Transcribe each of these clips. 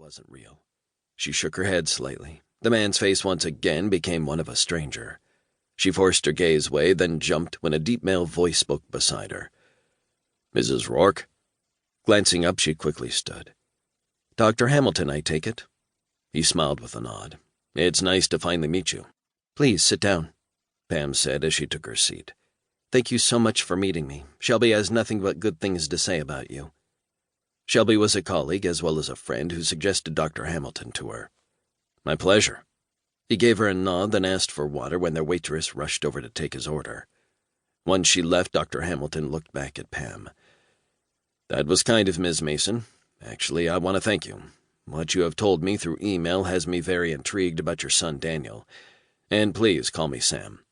wasn't real. She shook her head slightly. The man's face once again became one of a stranger. She forced her gaze away, then jumped when a deep male voice spoke beside her. "Mrs. Roark?" Glancing up, she quickly stood. "Dr. Hamilton, I take it?" He smiled with a nod. "It's nice to finally meet you." "Please sit down," Pam said as she took her seat. "Thank you so much for meeting me. Shelby has nothing but good things to say about you." Shelby was a colleague as well as a friend who suggested Dr. Hamilton to her. "My pleasure." He gave her a nod, then asked for water when their waitress rushed over to take his order. Once she left, Dr. Hamilton looked back at Pam. "That was kind of Ms. Mason. Actually, I want to thank you. What you have told me through email has me very intrigued about your son, Daniel. And please call me Sam."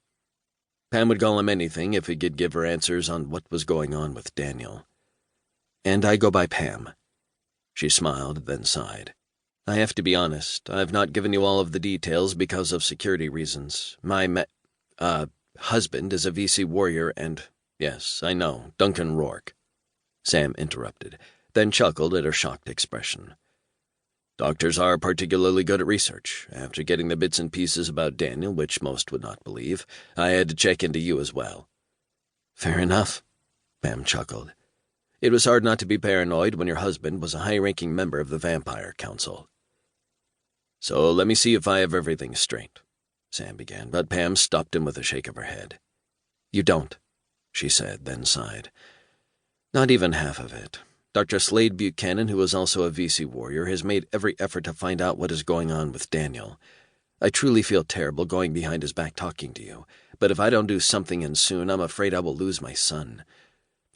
Pam would call him anything if he could give her answers on what was going on with Daniel. "And I go by Pam." She smiled, then sighed. "I have to be honest, I've not given you all of the details because of security reasons. My husband is a VC warrior and—" "Yes, I know, Duncan Roark," Sam interrupted, then chuckled at her shocked expression. "Doctors are particularly good at research. After getting the bits and pieces about Daniel, which most would not believe, I had to check into you as well." "Fair enough," Pam chuckled. It was hard not to be paranoid when your husband was a high-ranking member of the Vampire Council. "So let me see if I have everything straight," Sam began, but Pam stopped him with a shake of her head. "You don't," she said, then sighed. "Not even half of it. Dr. Slade Buchanan, who is also a VC warrior, has made every effort to find out what is going on with Daniel. I truly feel terrible going behind his back talking to you, but if I don't do something and soon, I'm afraid I will lose my son.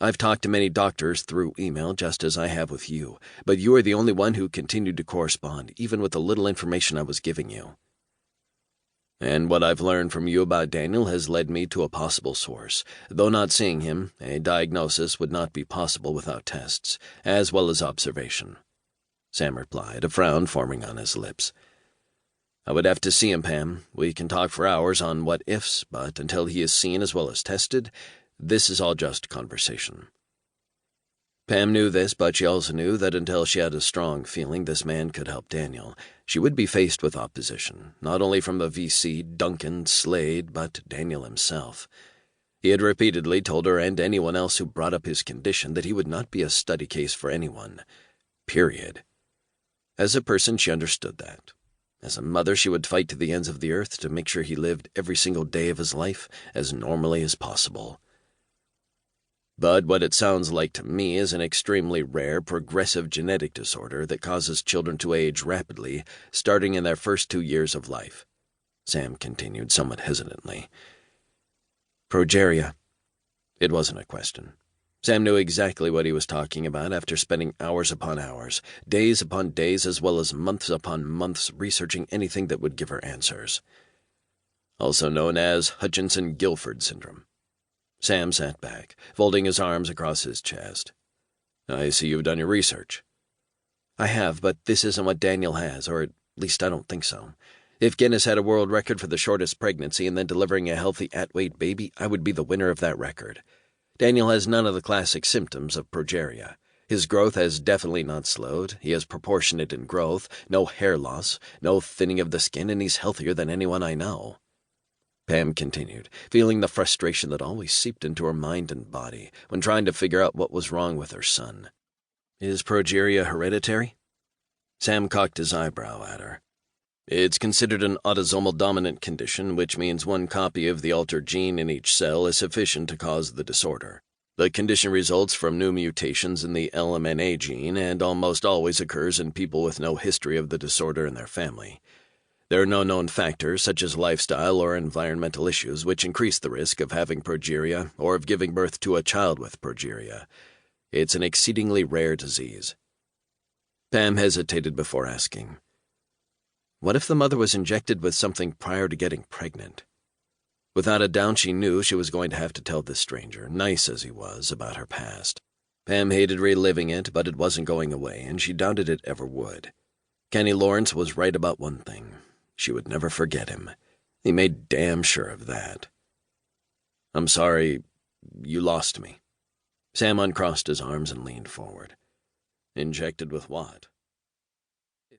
I've talked to many doctors through email, just as I have with you, but you are the only one who continued to correspond, even with the little information I was giving you. And what I've learned from you about Daniel has led me to a possible source. Though not seeing him, a diagnosis would not be possible without tests, as well as observation," Sam replied, a frown forming on his lips. "I would have to see him, Pam. We can talk for hours on what-ifs, but until he is seen as well as tested, this is all just conversation." Pam knew this, but she also knew that until she had a strong feeling this man could help Daniel, she would be faced with opposition, not only from the VC, Duncan, Slade, but Daniel himself. He had repeatedly told her and anyone else who brought up his condition that he would not be a study case for anyone. Period. As a person, she understood that. As a mother, she would fight to the ends of the earth to make sure he lived every single day of his life as normally as possible. But what it sounds like to me is an extremely rare, progressive genetic disorder that causes children to age rapidly, starting in their first 2 years of life," Sam continued somewhat hesitantly. "Progeria." It wasn't a question. Sam knew exactly what he was talking about after spending hours upon hours, days upon days, as well as months upon months researching anything that would give her answers. "Also known as Hutchinson-Gilford syndrome." Sam sat back, folding his arms across his chest. "I see you've done your research." "I have, but this isn't what Daniel has, or at least I don't think so. If Guinness had a world record for the shortest pregnancy and then delivering a healthy at-weight baby, I would be the winner of that record. Daniel has none of the classic symptoms of progeria. His growth has definitely not slowed, he is proportionate in growth, no hair loss, no thinning of the skin, and he's healthier than anyone I know." Pam continued, feeling the frustration that always seeped into her mind and body when trying to figure out what was wrong with her son. "Is progeria hereditary?" Sam cocked his eyebrow at her. "It's considered an autosomal dominant condition, which means one copy of the altered gene in each cell is sufficient to cause the disorder. The condition results from new mutations in the LMNA gene and almost always occurs in people with no history of the disorder in their family. There are no known factors, such as lifestyle or environmental issues, which increase the risk of having progeria or of giving birth to a child with progeria. It's an exceedingly rare disease." Pam hesitated before asking, "What if the mother was injected with something prior to getting pregnant?" Without a doubt, she knew she was going to have to tell this stranger, nice as he was, about her past. Pam hated reliving it, but it wasn't going away, and she doubted it ever would. Kenny Lawrence was right about one thing. She would never forget him. He made damn sure of that. "I'm sorry, you lost me." Sam uncrossed his arms and leaned forward. "Injected with what?"